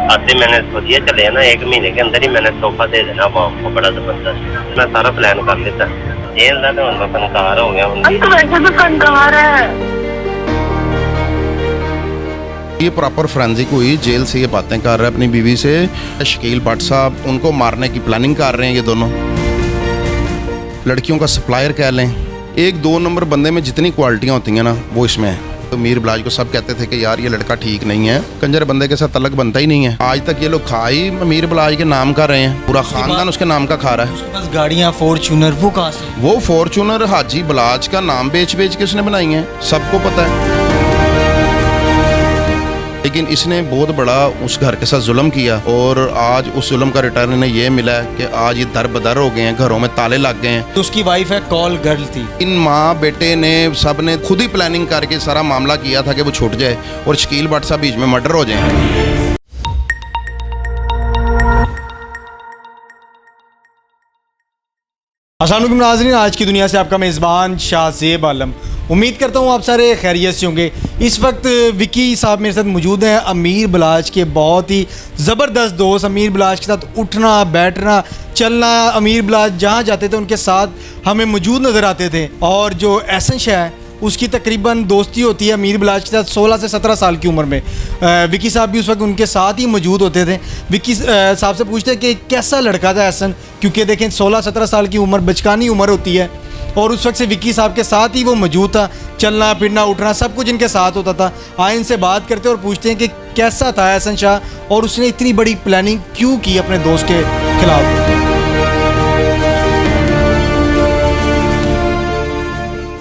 आते मैंने सोचिए चले ना 1 महीने के अंदर ही मैंने तोहफा दे देना आपको, बड़ा जबरदस्त। मैं सारा प्लान कर लेता। जेल का तो फनकार हो गया। वैसे तो फनकार है। ये प्रॉपर फोरेंसिक हुई, जेल से ये बातें कर रहे हैं अपनी बीवी से। शकील भट्ट साहब उनको मारने की प्लानिंग कर रहे हैं। ये दोनों लड़कियों का सप्लायर कह लें। 1-2 नंबर बंदे में जितनी क्वालिटियाँ होती हैं ना वो इसमें है। तो मीर बिलाज को सब कहते थे कि यार ये लड़का ठीक नहीं है, कंजर बंदे के साथ तलक बनता ही नहीं है। आज तक ये लोग खा ही मीर बिलाज के नाम का रहे हैं, पूरा खानदान उसके नाम का खा रहा है। उसके पास गाड़ियाँ फॉर्च्यूनर, वो कहाँ से? वो फॉर्च्यूनर हाजी बिलाज का नाम बेच बेच के उसने बनाई हैं, सबको पता है। लेकिन इसने बहुत बड़ा उस घर के साथ जुल्म किया और आज उस जुल्म का रिटर्न इन्हें ये मिला है कि आज ये दर बदर हो गए हैं, घरों में ताले लग गए हैं। तो उसकी वाइफ है कॉल गर्ल थी। इन माँ बेटे ने सब ने खुद ही प्लानिंग करके सारा मामला किया था कि वो छूट जाए और शकील भट्ट साहब बीच में मर्डर हो जाए। अस्सलाम वालेकुम नाज़रीन, आज की दुनिया से आपका मेज़बान शाहज़ेब आलम। उम्मीद करता हूँ आप सारे खैरियत से होंगे। इस वक्त विकी साहब मेरे साथ मौजूद हैं, अमीर बिलाज के बहुत ही ज़बरदस्त दोस्त। अमीर बिलाज के साथ उठना बैठना चलना, अमीर बिलाज जहाँ जाते थे उनके साथ हमें मौजूद नज़र आते थे। और जो एहसन शाह है उसकी तकरीबन दोस्ती होती है अमीर बिलाज के साथ 16 से 17 साल की उम्र में। विकी साहब भी उस वक्त उनके साथ ही मौजूद होते थे। विकी साहब से पूछते हैं कि कैसा लड़का था एहसन, क्योंकि देखें 16-17 साल की उम्र बचकानी उम्र होती है और उस वक्त से विकी साहब के साथ ही वो मौजूद था। चलना फिरना उठना सब कुछ इनके साथ होता था। आए इनसे बात करते और पूछते हैं कि कैसा था एहसन शाह और उसने इतनी बड़ी प्लानिंग क्यों की अपने दोस्त के खिलाफ।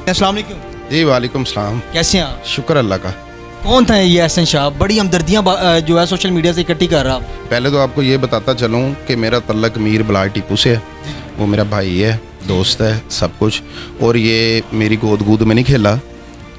अस्सलाम वालेकुम। जी वालेकुम सलाम। कैसे हैं आप? शुक्र अल्लाह का। कौन था ये एहसन शाह? बड़ी हमदर्दियाँ जो है सोशल मीडिया से इकट्ठी कर रहा। पहले तो आपको ये बताता चलूँ कि मेरा तल्लक मीर बिलाज टीपू से है। वो मेरा भाई है, दोस्त है, सब कुछ। और ये मेरी गोद में नहीं खेला,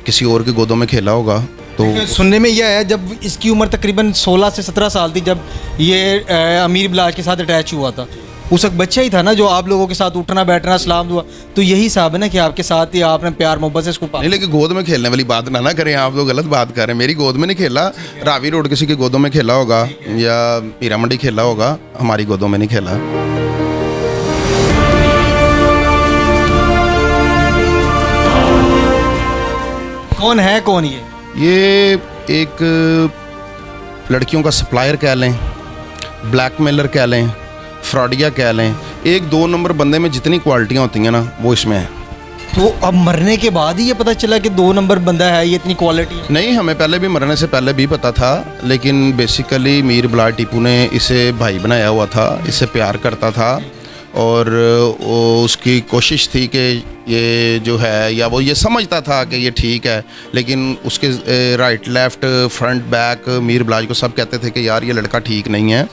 किसी और की गोदों में खेला होगा। तो सुनने में यह है जब इसकी उम्र तकरीबन 16 से 17 साल थी जब ये अमीर बिलाज के साथ अटैच हुआ था। उस वक्त बच्चा ही था ना, जो आप लोगों के साथ उठना बैठना सलाम दुआ, तो यही हिसाब है ना कि आपके साथ ही आपने प्यार मोहब्बत से इसको पाला। नहीं, लेकिन गोद में खेलने वाली बात ना करें आप लोग, गलत बात कर रहे हैं। मेरी गोद में नहीं खेला, रावी रोड किसी की गोदों में खेला होगा या हीरा मंडी खेला होगा, हमारी गोदों में नहीं खेला। कौन है कौन ये एक लड़कियों का सप्लायर कह लें, ब्लैकमेलर कह लें, फ्रॉडिया कह लें। 1-2 नंबर बंदे में जितनी क्वालिटियाँ होती हैं ना वो इसमें है। तो अब मरने के बाद ही ये पता चला कि 2 नंबर बंदा है, ये इतनी क्वालिटी है? नहीं, हमें पहले भी, मरने से पहले भी पता था, लेकिन बेसिकली मीर बिलाज टीपू ने इसे भाई बनाया हुआ था, इससे प्यार करता था और उसकी कोशिश थी कि ये जो है, या वो ये समझता था कि ये ठीक है, लेकिन उसके राइट लेफ़्ट फ्रंट बैक मीर बिलाज को सब कहते थे कि यार ये लड़का ठीक नहीं है,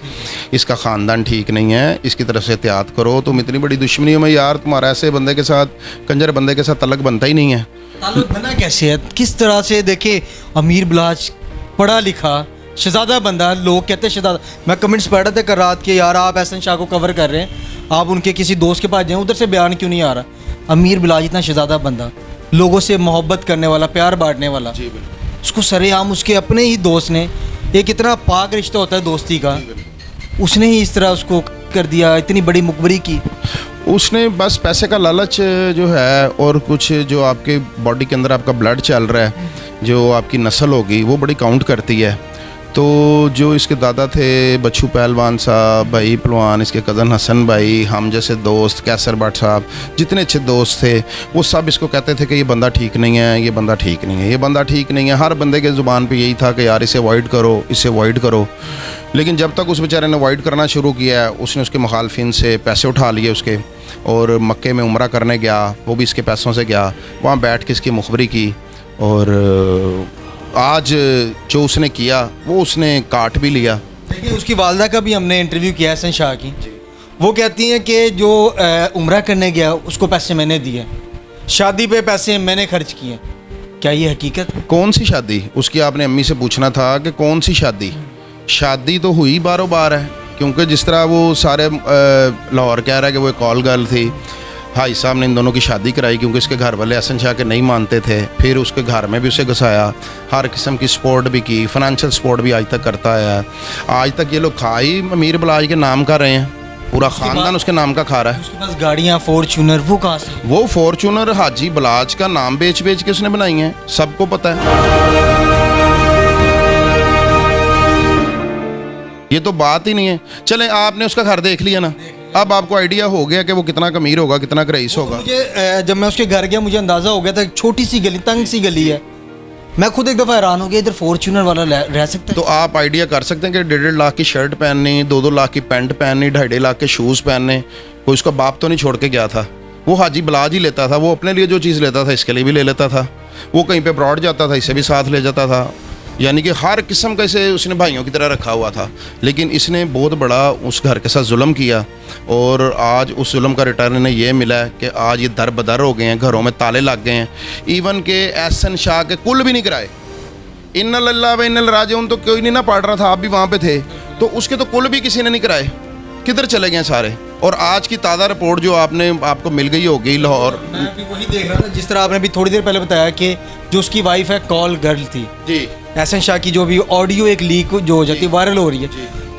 इसका ख़ानदान ठीक नहीं है, इसकी तरफ से एहतियात करो। तुम इतनी बड़ी दुश्मनी में यार, तुम्हारा ऐसे बंदे के साथ, कंजर बंदे के साथ तलक बनता ही नहीं है। ताल्लुक बना कैसे है, किस तरह से? देखे अमीर बिलाज पढ़ा लिखा शहजादा बंदा, लोग कहते हैं शहजादा। मैं कमेंट्स पढ़ रहा था कर रात के, यार आप एहसन शाह को कवर कर रहे हैं, आप उनके किसी दोस्त के पास जाएँ, उधर से बयान क्यों नहीं आ रहा? अमीर बिलाज इतना शहजादा बंदा, लोगों से मोहब्बत करने वाला, प्यार बांटने वाला, उसको सरेआम उसके अपने ही दोस्त ने, एक इतना पाक रिश्ता होता है दोस्ती का, उसने ही इस तरह उसको कर दिया, इतनी बड़ी मुखबरी की। उसने बस पैसे का लालच जो है और कुछ जो आपके बॉडी के अंदर आपका ब्लड चल रहा है, जो आपकी नस्ल होगी वो बड़ी काउंट करती है। तो जो इसके दादा थे बच्चू पहलवान साहब, भाई पहलवान, इसके कज़न हसन भाई, हम जैसे दोस्त, कैसर भट्ट साहब, जितने अच्छे दोस्त थे वो सब इसको कहते थे कि ये बंदा ठीक नहीं है, ये बंदा ठीक नहीं है, ये बंदा ठीक नहीं है। हर बंदे के ज़ुबान पे यही था कि यार इसे अवॉइड करो, इसे अवॉइड करो। लेकिन जब तक उस बेचारे ने अवॉइड करना शुरू किया है, उसने उसके मुखालफिन से पैसे उठा लिए उसके, और मक्के में उम्रा करने गया, वो भी इसके पैसों से गया, वहाँ बैठ के इसकी मुखबरी की। और आज जो उसने किया वो उसने काट भी लिया। देखिए उसकी वालदा का भी हमने इंटरव्यू किया है एहसन शाह की, वो कहती हैं कि जो उम्रा करने गया उसको पैसे मैंने दिए, शादी पे पैसे मैंने खर्च किए। क्या ये हकीकत? कौन सी शादी? उसकी आपने अम्मी से पूछना था कि कौन सी शादी। शादी तो हुई बारो बार है, क्योंकि जिस तरह वो सारे लाहौर कह रहा है कि वो एक कॉल गर्ल थी, भाई साहब ने इन दोनों की शादी कराई क्योंकि इसके घर वाले एहसन शाह के नहीं मानते थे। फिर उसके घर में भी उसे घुसाया, हर किस्म की सपोर्ट भी की, फाइनेंशियल सपोर्ट भी आज तक करता है। आज तक ये लोग खा ही अमीर बलाज के नाम कर रहे हैं, पूरा ख़ानदान उसके नाम का खा रहा है। उसके पास गाड़ियाँ फॉर्च्यूनर, वो कहाँ से? वो फॉर्च्यूनर हाजी बलाज का नाम बेच बेच के उसने बनाई हैं, सबको पता है। ये तो बात ही नहीं है। चलें, आपने उसका घर देख लिया ना, अब आपको आइडिया हो गया कि वो कितना अमीर होगा, कितना रईस होगा। मुझे जब मैं उसके घर गया मुझे अंदाज़ा हो गया था, छोटी सी गली, तंग सी गली है। मैं खुद एक दफ़ा हैरान हो गया, इधर फॉर्च्यूनर वाला रह सकता है। तो आप आइडिया कर सकते हैं कि 1.5 लाख की शर्ट पहननी, 2-2 लाख की पैंट पहननी, 2.5 लाख के शूज़ पहनने। कोई उसका बाप तो नहीं छोड़ के गया था, वो हाजी बलाज ही लेता था। वो अपने लिए जो चीज़ लेता था इसके लिए भी ले लेता था। वो कहीं पे अब्रॉड जाता था, इसे भी साथ ले जाता था। यानी कि हर किस्म का इसे उसने भाइयों की तरह रखा हुआ था। लेकिन इसने बहुत बड़ा उस घर के साथ जुल्म किया और आज उस जुल्म का रिटर्न इन्हें ये मिला है कि आज ये दर बदर हो गए हैं, घरों में ताले लग गए हैं। इवन के एहसन शाह के कुल भी नहीं कराए। इन्नल अल्लाह व इन्नल राजिऊन तो कोई नहीं ना पढ़ रहा था, आप भी वहाँ पे थे, तो उसके तो कुल भी किसी ने नहीं कराए। किधर चले गए सारे? और आज की ताज़ा रिपोर्ट जो आपको मिल गई होगी लाहौर, मैं भी वही देख रहा था जिस तरह आपने अभी थोड़ी देर पहले बताया कि जो उसकी वाइफ है कॉल गर्ल थी जी, एहसन शाह की, जो भी ऑडियो एक लीक जो हो जाती है, वायरल हो रही है,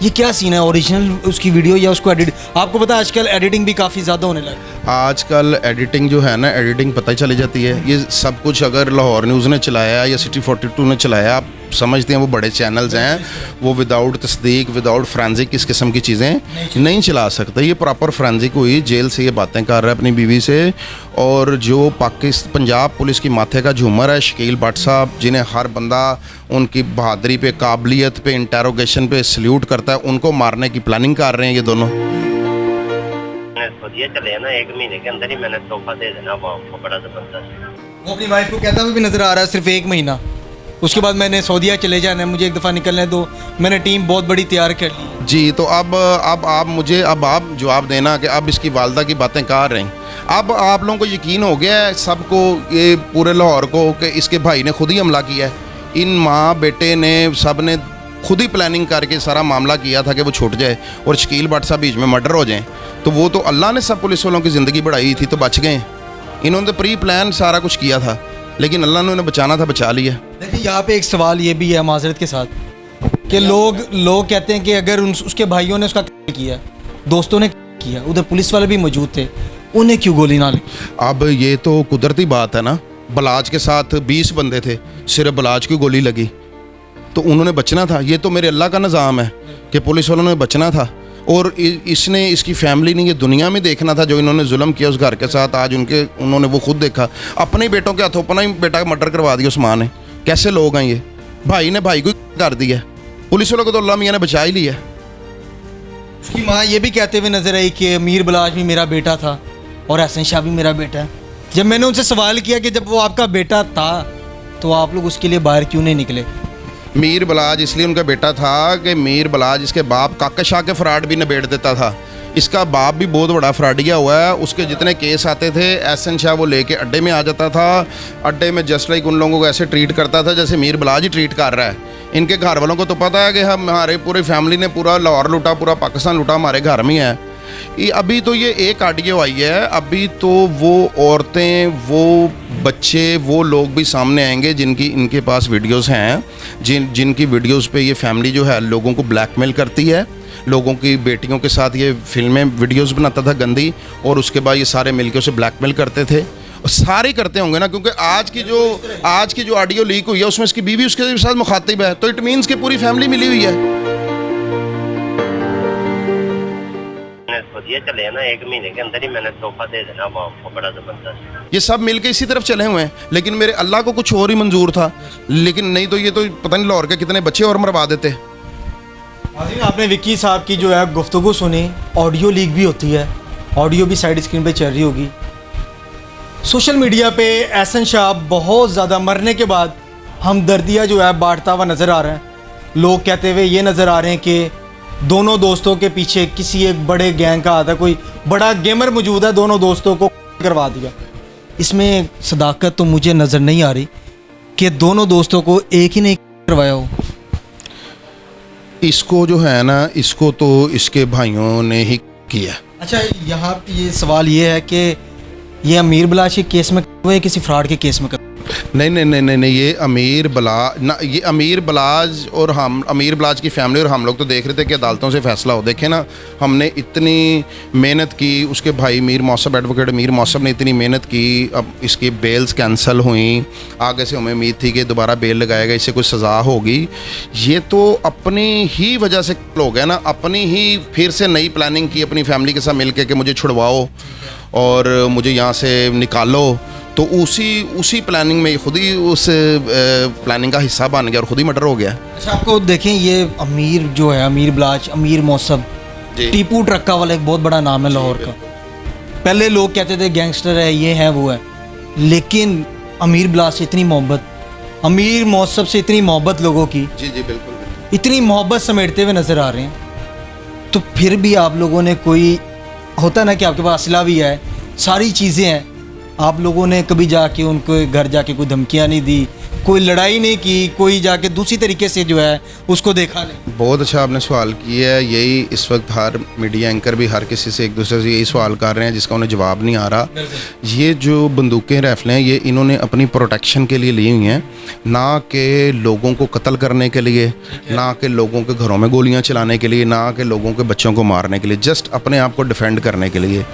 ये क्या सीन है? ओरिजिनल उसकी वीडियो या उसको एडिट? आपको पता है आजकल एडिटिंग भी काफ़ी ज़्यादा होने लगी। आजकल एडिटिंग जो है ना, एडिटिंग पता ही चली जाती है। ये सब कुछ अगर लाहौर न्यूज़ ने चलाया या सिटी 42 ने चलाया, आप समझते हैं वो बड़े चैनल्स हैं, वो विदाउट तस्दीक, विदाउट फ्रांजिक इस किस्म की चीज़ें नहीं चला सकते। ये प्रॉपर फ्रांजिक हुई, जेल से ये बातें कर रहा है अपनी बीवी से। और जो पंजाब पुलिस की माथे का झूमर है शकील भट्ट साहब, जिन्हें हर बंदा उनकी बहादरी पे, काबिलियत पे, इंटेरोगेशन पे सल्यूट करता है, उनको मारने की प्लानिंग कर रहे हैं ये दोनों। सऊदीया चले ना, 1 महीने के अंदर ही मैंने तोहफा दे देना वो आपको, बड़ा जबरदस्त। वो अपनी वाइफ को कहता हुआ भी नज़र आ रहा है, सिर्फ 1 महीना। उसके बाद मैंने सऊदीया चले जाना है, मुझे एक दफ़ा निकलने दो, मैंने टीम बहुत बड़ी तैयार कर ली। जी, तो अब आप मुझे आप जवाब देना कि अब इसकी वालदा की बातें कर रहे हैं। अब आप लोगों को यकीन हो गया है सबको, ये पूरे लाहौर को, कि इसके भाई ने खुद ही हमला किया है। इन माँ बेटे ने सब ने खुद ही प्लानिंग करके सारा मामला किया था कि वो छूट जाए और शकील भट्ट साहब बीच में मर्डर हो जाए। तो वो तो अल्लाह ने सब पुलिस वालों की ज़िंदगी बढ़ाई थी तो बच गए। इन्होंने तो प्री प्लान सारा कुछ किया था, लेकिन अल्लाह ने उन्हें बचाना था, बचा लिया। देखिए यहाँ पे एक सवाल ये भी है माजरत के साथ कि लोग कहते हैं कि अगर उसके भाइयों ने उसका किया, दोस्तों ने किया, उधर पुलिस वाले भी मौजूद थे, उन्हें क्यों गोली ना ली? अब ये तो कुदरती बात है ना, बलाज के साथ 20 बंदे थे, सिर्फ बलाज की गोली लगी तो उन्होंने बचना था। ये तो मेरे अल्लाह का निज़ाम है कि पुलिस वालों ने बचना था। और इसने, इसकी फैमिली ने ये दुनिया में देखना था जो इन्होंने जुल्म किया उस घर के साथ। आज उन्होंने वो खुद देखा, अपने ही बेटों के हाथों, अपना ही बेटा का मर्डर करवा दिया उस माँ ने। कैसे लोग हैं ये? भाई ने भाई को कर दिया, पुलिस वालों को तो अल्लाह मियाँ ने बचा ही लिया। उसकी माँ ये भी कहते हुए नजर आई कि अमीर बलाज भी मेरा बेटा था और एहसन शाह भी मेरा बेटा है। जब मैंने उनसे सवाल किया कि जब वो आपका बेटा था तो आप लोग उसके लिए बाहर क्यों नहीं निकले? मीर बलाज इसलिए उनका बेटा था कि मीर बलाज इसके बाप काका शाह के फ्रॉड भी निबेड़ देता था। इसका बाप भी बहुत बड़ा फ्रॉडिया हुआ है। उसके जितने केस आते थे एहसन शाह वो लेके अड्डे में आ जाता था। अड्डे में जस्ट लाइक उन लोगों को ऐसे ट्रीट करता था जैसे मीर बलाज ही ट्रीट कर रहा है। इनके घर वालों को तो पता है कि हमारे पूरी फैमिली ने पूरा लाहौर लूटा, पूरा पाकिस्तान लूटा, हमारे घर में है। अभी तो ये एक ऑडियो आई है, अभी तो वो औरतें, वो बच्चे, वो लोग भी सामने आएंगे जिनकी इनके पास वीडियोस हैं, जिनकी वीडियोस पे ये फैमिली जो है लोगों को ब्लैकमेल करती है, लोगों की बेटियों के साथ ये फिल्में वीडियोस बनाता था गंदी, और उसके बाद ये सारे मिलके उसे ब्लैकमेल करते थे। और सारे करते होंगे ना, क्योंकि आज की जो ऑडियो लीक हुई है उसमें इसकी बीवी उसके साथ मुखातिब है, तो इट मीन्स कि पूरी फैमिली मिली हुई है। ये चले ना, 1 महीने के अंदर ही मैंने तोहफा दे देना वो आपको, बड़ा जबरदस्त। ये सब मिलके इसी तरफ चले हुए हैं, लेकिन मेरे अल्लाह को कुछ और ही मंजूर था। लेकिन नहीं तो ये तो पता नहीं लाहौर के कितने बच्चे और मरवा देते। आपने विक्की साहब की जो है गुफ्तगू सुनी, ऑडियो लीक भी होती है, ऑडियो भी साइड स्क्रीन पे चल रही होगी। सोशल मीडिया पे एहसन शाह बहुत ज़्यादा मरने के बाद हमदर्दियाँ जो है बांटता हुआ नज़र आ रहा है। लोग कहते हुए ये नज़र आ रहे हैं कि दोनों दोस्तों के पीछे किसी एक बड़े गैंग का आता, कोई बड़ा गेमर मौजूद है, दोनों दोस्तों को करवा दिया। इसमें सदाकत तो मुझे नज़र नहीं आ रही कि दोनों दोस्तों को एक ही ने करवाया हो। इसको जो है ना, इसको तो इसके भाइयों ने ही किया। अच्छा, यहाँ ये सवाल ये है कि ये अमीर बलाच के केस में हुए या किसी फ्रॉड के केस में नहीं नहीं नहीं नहीं नहीं, ये अमीर बलाज और हम अमीर बलाज की फैमिली और हम लोग तो देख रहे थे कि अदालतों से फैसला हो। देखे ना, हमने इतनी मेहनत की, उसके भाई मीर मौसम, एडवोकेट मीर मौसम ने इतनी मेहनत की, अब इसकी बेल्स कैंसिल हुई, आगे से हमें उम्मीद थी कि दोबारा बेल लगाएगा, इससे कुछ सज़ा होगी। ये तो अपनी ही वजह से हो गया ना, अपनी ही फिर से नई प्लानिंग की अपनी फैमिली के साथ मिल के कि मुझे छुड़वाओ और मुझे यहाँ से निकालो। तो उसी प्लानिंग में खुद ही उस प्लानिंग का हिस्सा बन गया और खुद ही मर्डर हो गया। अच्छा, आपको देखें ये अमीर जो है, अमीर बलाच, अमीर मौसम, टीपू ट्रक्का वाला एक बहुत बड़ा नाम है लाहौर का। पहले लोग कहते थे गैंगस्टर है, ये है वो है, लेकिन अमीर बलाच से इतनी मोहब्बत, अमीर मौसम से इतनी मोहब्बत लोगों की, जी जी बिल्कुल, इतनी मोहब्बत समेटते हुए नज़र आ रहे हैं। तो फिर भी आप लोगों ने, कोई होता ना कि आपके पास असला भी है, सारी चीज़ें हैं, आप लोगों ने कभी जाके उनको घर जाके कोई धमकियाँ नहीं दी, कोई लड़ाई नहीं की, कोई जाके दूसरी तरीके से जो है उसको देखा नहीं? बहुत अच्छा आपने सवाल किया है। यही इस वक्त हर मीडिया एंकर भी हर किसी से एक दूसरे से यही सवाल कर रहे हैं जिसका उन्हें जवाब नहीं आ रहा। ये जो बंदूकें राइफलें हैं, ये इन्होंने अपनी प्रोटेक्शन के लिए ली हुई हैं, ना कि लोगों को कत्ल करने के लिए, ना कि लोगों के घरों में गोलियां चलाने के लिए, ना कि लोगों के बच्चों को मारने के लिए, जस्ट अपने आप को डिफेंड करने के लिए।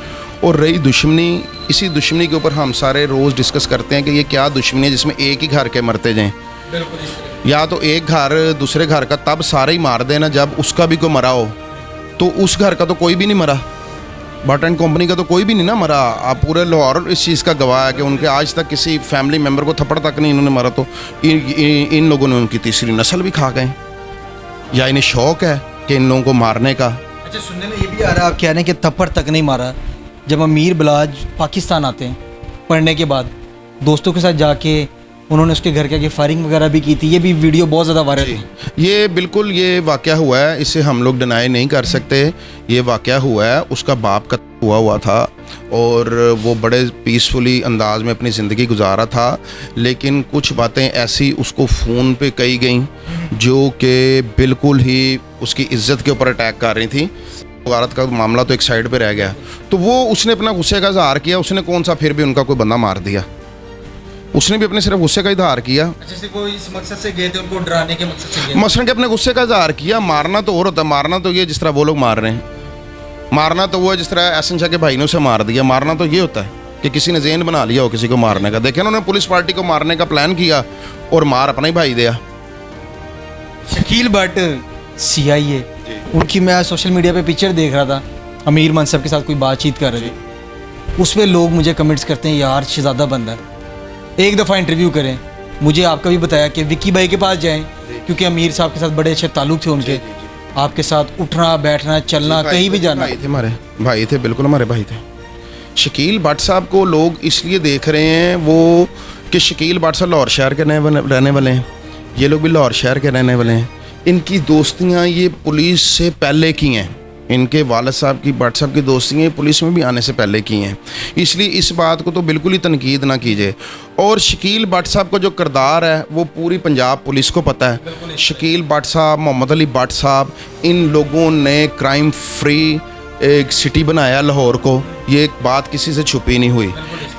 और रही दुश्मनी, इसी दुश्मनी के ऊपर हम सारे रोज़ डिस्कस करते हैं कि ये क्या दुश्मनी है जिसमें एक ही घर के मरते जाएं। या तो एक घर दूसरे घर का तब सारे ही मार देना जब उसका भी कोई मरा हो, तो उस घर का तो कोई भी नहीं मरा, बट एंड कंपनी का तो कोई भी नहीं ना मरा। आप पूरे लाहौर इस चीज़ का गवाह है कि उनके आज तक किसी फैमिली मेम्बर को थप्पड़ तक नहीं इन्होंने मारा। तो इन लोगों ने उनकी तीसरी नस्ल भी खा गए, या इन्हें शौक़ है कि इन लोगों को मारने का। अच्छा, सुनने में ये भी आ रहा है, आप कह रहे हैं कि थप्पड़ तक नहीं मारा। जब अमीर बलाज पाकिस्तान आते हैं पढ़ने के बाद, दोस्तों के साथ जाके उन्होंने उसके घर के आगे फायरिंग वगैरह भी की थी, ये भी वीडियो बहुत ज़्यादा वायरल है। ये बिल्कुल ये वाक़या हुआ है, इसे हम लोग डिनाई नहीं कर सकते। ये वाक़या हुआ है, उसका बाप कत्ल हुआ था और वो बड़े पीसफुली अंदाज में अपनी ज़िंदगी गुजारा था, लेकिन कुछ बातें ऐसी उसको फ़ोन पे कही गई जो कि बिल्कुल ही उसकी इज़्ज़त के ऊपर अटैक कर रही थी। औरत का मामला तो एक साइड पे रह गया, तो वो उसने अपना गुस्से का इजहार किया। उसने कौन सा फिर भी उनका कोई बंदा मार दिया, उसने भी अपने सिर्फ गुस्से का इजहार किया। अच्छा, से कोई इस मकसद से गए थे, उनको डराने के मकसद से गए? मसलन के अपने गुस्से का इजहार किया। मारना तो और होता है, मारना तो ये जिस तरह वो लोग मार रहे हैं, मारना तो वो है जिस तरह एहसन शाह के भाई ने उसे मार दिया। मारना तो ये होता है कि किसी ने ज़हन बना लिया हो किसी को मारने का। देखे ना, उन्होंने पुलिस पार्टी को मारने का प्लान किया और मार अपना ही भाई दिया। शकील भट्ट CIA, उनकी मैं सोशल मीडिया पे पिक्चर देख रहा था, अमीर मनसब के साथ कोई बातचीत कर रहे थे, उसमें लोग मुझे कमेंट्स करते हैं, यार शहजादा बंदा है, एक दफ़ा इंटरव्यू करें। मुझे आपका भी बताया कि विक्की भाई के पास जाएं, क्योंकि अमीर साहब के साथ बड़े अच्छे ताल्लुक थे उनके, आपके साथ उठना बैठना चलना कहीं भी जाना। भाई थे, हमारे भाई थे, बिल्कुल हमारे भाई थे। शकील भट्ट साहब को लोग इसलिए देख रहे हैं वो कि शकील भट्ट साहब लाहौर शहर के रहने वाले हैं, ये लोग भी लाहौर शहर के रहने वाले हैं। इनकी दोस्तियाँ ये पुलिस से पहले की हैं, इनके वालिद साहब की, भट्ट साहब की दोस्तियाँ पुलिस में भी आने से पहले की हैं। इसलिए इस बात को तो बिल्कुल ही तनकीद ना कीजिए। और शकील भट्ट साहब का जो किरदार है वो पूरी पंजाब पुलिस को पता है। शकील भट्ट साहब, मोहम्मद अली भट्ट साहब, इन लोगों ने क्राइम फ्री एक सिटी बनाया लाहौर को, ये एक बात किसी से छुपी नहीं हुई,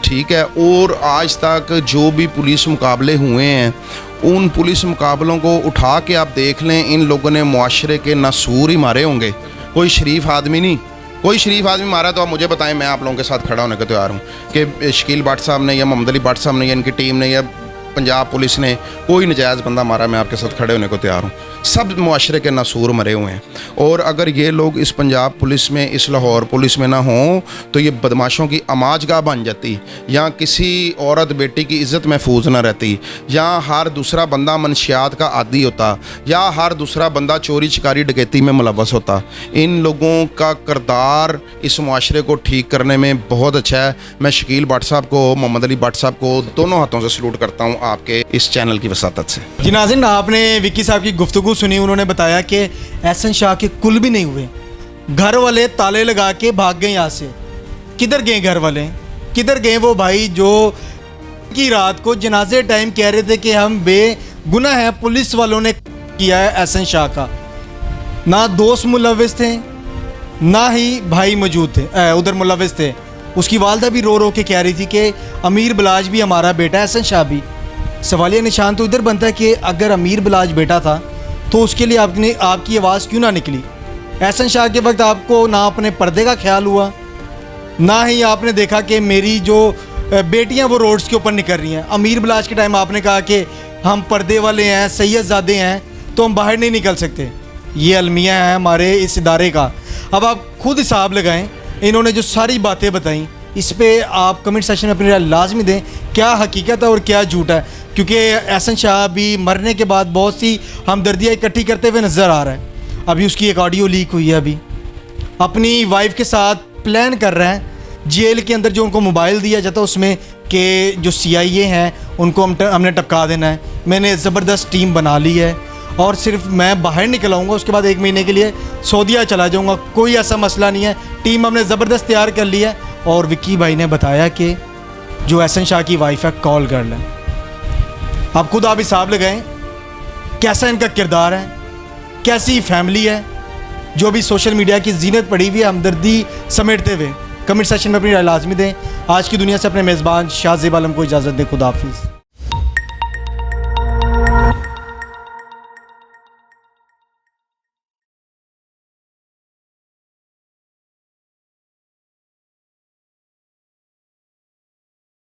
ठीक है। और आज तक जो भी पुलिस मुकाबले हुए हैं, उन पुलिस मुकाबलों को उठा के आप देख लें, इन लोगों ने मुआशरे के नासूर ही मारे होंगे, कोई शरीफ आदमी नहीं। कोई शरीफ आदमी मारा तो आप मुझे बताएं, मैं आप लोगों के साथ खड़ा होने को तैयार हूँ कि शकील भट्ट साहब ने या मोहम्मद अली भट्ट साहब ने या इनकी टीम ने या पंजाब पुलिस ने कोई नजायज़ बंदा मारा, मैं आपके साथ खड़े होने को तैयार हूँ। सब मुआशरे के नासूर मरे हुए हैं। और अगर ये लोग इस पंजाब पुलिस में, इस लाहौर पुलिस में ना हों तो ये बदमाशों की अमाजगाह बन जाती, या किसी औरत बेटी की इज़्ज़त महफूज ना रहती, या हर दूसरा बंदा मनशियात का आदी होता, या हर दूसरा बंदा चोरी चिकारी डकैती में मुलव्वस होता। इन लोगों का किरदार इस मुआशरे को ठीक करने में बहुत अच्छा है। मैं शकील भट्ट साहब को, मोहम्मद अली भट्ट साहब को दोनों हाथों से सलूट करता हूँ आपके इस चैनल की वसातत से। जी नाज़रीन, आपने विक्की साहब की गुफ्तगू सुनी। उन्होंने बताया कि एहसन शाह के कुल भी नहीं हुए, घर वाले ताले लगा के भाग गए यहाँ से। किधर गए घर वाले, किधर गए वो भाई जो की रात को जनाजे टाइम कह रहे थे कि हम बेगुनाह हैं, पुलिस वालों ने किया है एहसन शाह का। ना दोस्त मुलव्विस थे, ना ही भाई मौजूद थे, उधर मुलव्विस थे। उसकी वालदा भी रो रो के कह रही थी कि अमीर बलाज भी हमारा बेटा है, एहसन शाह भी। सवालिया निशान तो इधर बनता है कि अगर अमीर बलाज बेटा था तो उसके लिए आपकी आवाज़ क्यों ना निकली। एहसन शाह के वक्त आपको ना अपने पर्दे का ख्याल हुआ, ना ही आपने देखा कि मेरी जो बेटियां वो रोड्स के ऊपर निकल रही हैं। अमीर बलाज के टाइम आपने कहा कि हम पर्दे वाले हैं, सैयदजादे हैं, तो हम बाहर नहीं निकल सकते। ये अलमिया है हमारे इस इदारे का। अब आप खुद हिसाब लगाएं, इन्होंने जो सारी बातें बताई इस पे आप कमेंट सेक्शन में अपनी राय लाजमी दें, क्या हकीकत है और क्या झूठ है। क्योंकि एहसन शाह भी मरने के बाद बहुत सी हमदर्दियाँ इकट्ठी करते हुए नज़र आ रहा है। अभी उसकी एक ऑडियो लीक हुई है, अभी अपनी वाइफ के साथ प्लान कर रहे हैं। जेल के अंदर जो उनको मोबाइल दिया जाता है उसमें कि जो CIA हैं उनको हमने टपका देना है। मैंने ज़बरदस्त टीम बना ली है और सिर्फ मैं बाहर निकल आऊँगा, उसके बाद 1 महीने के लिए सऊदीया चला जाऊँगा, कोई ऐसा मसला नहीं है। टीम हमने ज़बरदस्त तैयार कर ली है। और विक्की भाई ने बताया कि जो एहसन शाह की वाइफ है कॉल गर्ल है। आप खुद आप हिसाब लगाएं कैसा इनका किरदार है, कैसी फैमिली है जो भी सोशल मीडिया की जीनत पड़ी हुई है हमदर्दी समेटते हुए। कमेंट सेक्शन में अपनी राय लाजमी दें। आज की दुनिया से अपने मेज़बान शाह ज़ेब आलम को इजाज़त दें। खुदा हाफिज़।